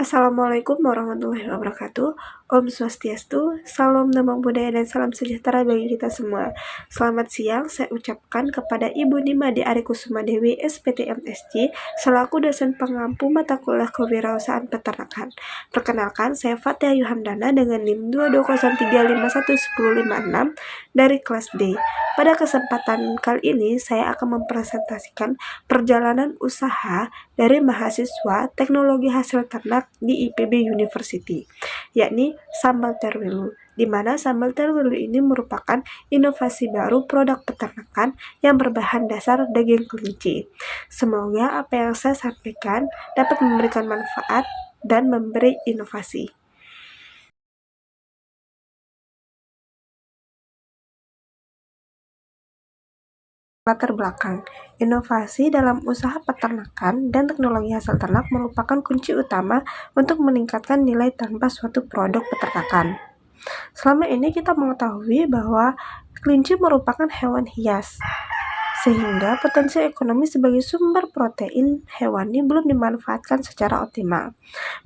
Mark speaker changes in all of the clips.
Speaker 1: Assalamualaikum warahmatullahi wabarakatuh. Om Swastiastu, salam Namo Buddhaya dan salam sejahtera bagi kita semua. Selamat siang, saya ucapkan kepada Ibu Nimade Arikusuma Dewi, SPT MSc, selaku dosen pengampu mata kuliah kewirausahaan peternakan. Perkenalkan, saya Fatia Yuhandana dengan NIM 22035111056 dari kelas D. Pada kesempatan kali ini, saya akan mempresentasikan perjalanan usaha dari mahasiswa teknologi hasil ternak di IPB University, yakni sambal terwelu, di mana sambal terwelu ini merupakan inovasi baru produk peternakan yang berbahan dasar daging kelinci. Semoga apa yang saya sampaikan dapat memberikan manfaat dan memberi inovasi. Latar belakang, inovasi dalam usaha peternakan dan teknologi hasil ternak merupakan kunci utama untuk meningkatkan nilai tambah suatu produk peternakan. Selama ini kita mengetahui bahwa kelinci merupakan hewan hias, sehingga potensi ekonomi sebagai sumber protein hewani belum dimanfaatkan secara optimal.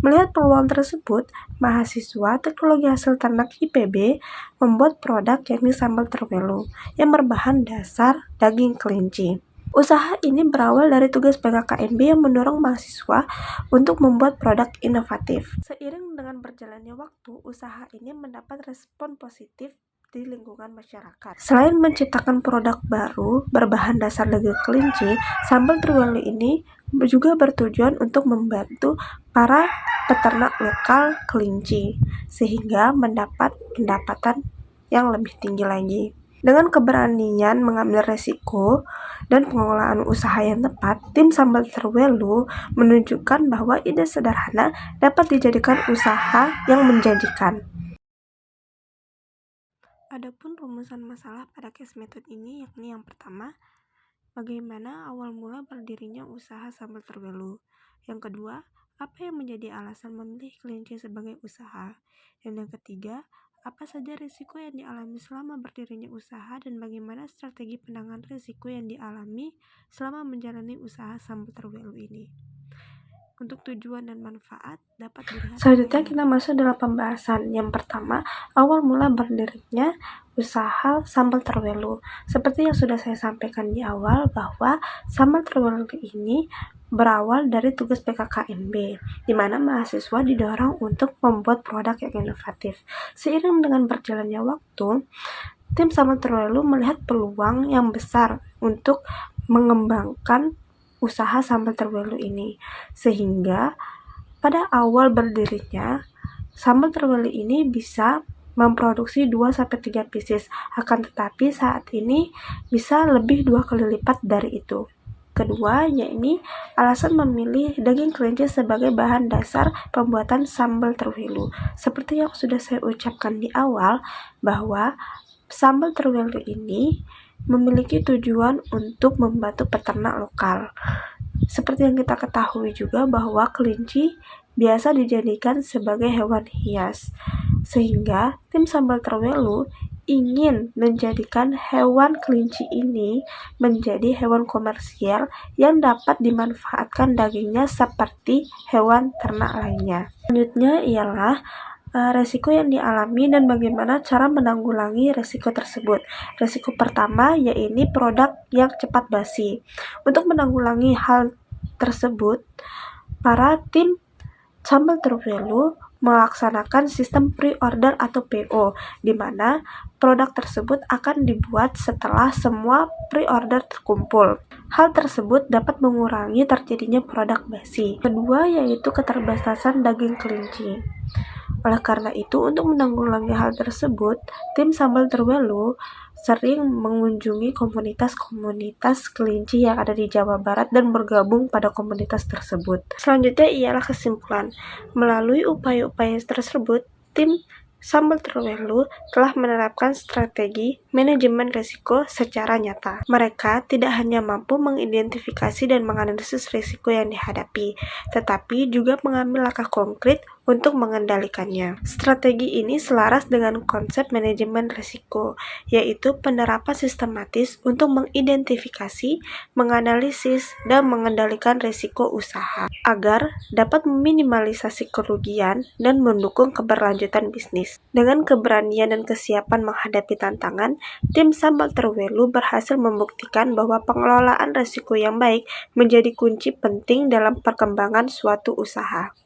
Speaker 1: Melihat peluang tersebut, mahasiswa teknologi hasil ternak IPB membuat produk yakni sambal terwelu yang berbahan dasar daging kelinci. Usaha ini berawal dari tugas PKKMB yang mendorong mahasiswa untuk membuat produk inovatif. Seiring dengan berjalannya waktu, usaha ini mendapat respon positif di lingkungan masyarakat. Selain menciptakan produk baru berbahan dasar daging kelinci, sambal terwelu ini juga bertujuan untuk membantu para peternak lokal kelinci sehingga mendapat pendapatan yang lebih tinggi lagi. Dengan keberanian mengambil resiko dan pengelolaan usaha yang tepat, tim sambal terwelu menunjukkan bahwa ide sederhana dapat dijadikan usaha yang menjanjikan. Adapun rumusan masalah pada case method ini yakni yang pertama, bagaimana awal mula berdirinya usaha sambal terwelu. Yang kedua, apa yang menjadi alasan memilih kelinci sebagai usaha. Dan yang ketiga, apa saja risiko yang dialami selama berdirinya usaha dan bagaimana strategi penanganan risiko yang dialami selama menjalani usaha sambal terwelu ini. Untuk tujuan dan manfaat dapat dilihat. Selanjutnya kita masuk dalam pembahasan. Yang pertama, awal mula berdirinya usaha sambal terwelu. Seperti yang sudah saya sampaikan di awal bahwa sambal terwelu ini berawal dari tugas PKKMB, di mana mahasiswa didorong untuk membuat produk yang inovatif. Seiring dengan berjalannya waktu, tim sambal terwelu melihat peluang yang besar untuk mengembangkan usaha sambal terwelu ini, sehingga pada awal berdirinya sambal terwelu ini bisa memproduksi 2-3 pieces, akan tetapi saat ini bisa lebih 2 kali lipat dari itu. Kedua, yakni alasan memilih daging kelinci sebagai bahan dasar pembuatan sambal terwelu. Seperti yang sudah saya ucapkan di awal, bahwa sambal terwelu ini memiliki tujuan untuk membantu peternak lokal. Seperti yang kita ketahui juga bahwa kelinci biasa dijadikan sebagai hewan hias, sehingga tim sambal terwelu ingin menjadikan hewan kelinci ini menjadi hewan komersial yang dapat dimanfaatkan dagingnya seperti hewan ternak lainnya. Selanjutnya ialah resiko yang dialami dan bagaimana cara menanggulangi resiko tersebut. Resiko pertama yaitu produk yang cepat basi. Untuk menanggulangi hal tersebut, para tim sambal terwelu melaksanakan sistem pre-order atau PO, di mana produk tersebut akan dibuat setelah semua pre-order terkumpul. Hal tersebut dapat mengurangi terjadinya produk basi. Kedua yaitu keterbatasan daging kelinci. Oleh karena itu, untuk menanggulangi hal tersebut, tim sambal terwelu sering mengunjungi komunitas-komunitas kelinci yang ada di Jawa Barat dan bergabung pada komunitas tersebut. Selanjutnya ialah kesimpulan. Melalui upaya-upaya tersebut, tim Sambal Terwelu telah menerapkan strategi manajemen risiko secara nyata. Mereka tidak hanya mampu mengidentifikasi dan menganalisis risiko yang dihadapi, tetapi juga mengambil langkah konkret untuk mengendalikannya. Strategi ini selaras dengan konsep manajemen risiko, yaitu penerapan sistematis untuk mengidentifikasi, menganalisis, dan mengendalikan risiko usaha, agar dapat meminimalisasi kerugian dan mendukung keberlanjutan bisnis. Dengan keberanian dan kesiapan menghadapi tantangan, tim Sambal Terwelu berhasil membuktikan bahwa pengelolaan risiko yang baik menjadi kunci penting dalam perkembangan suatu usaha.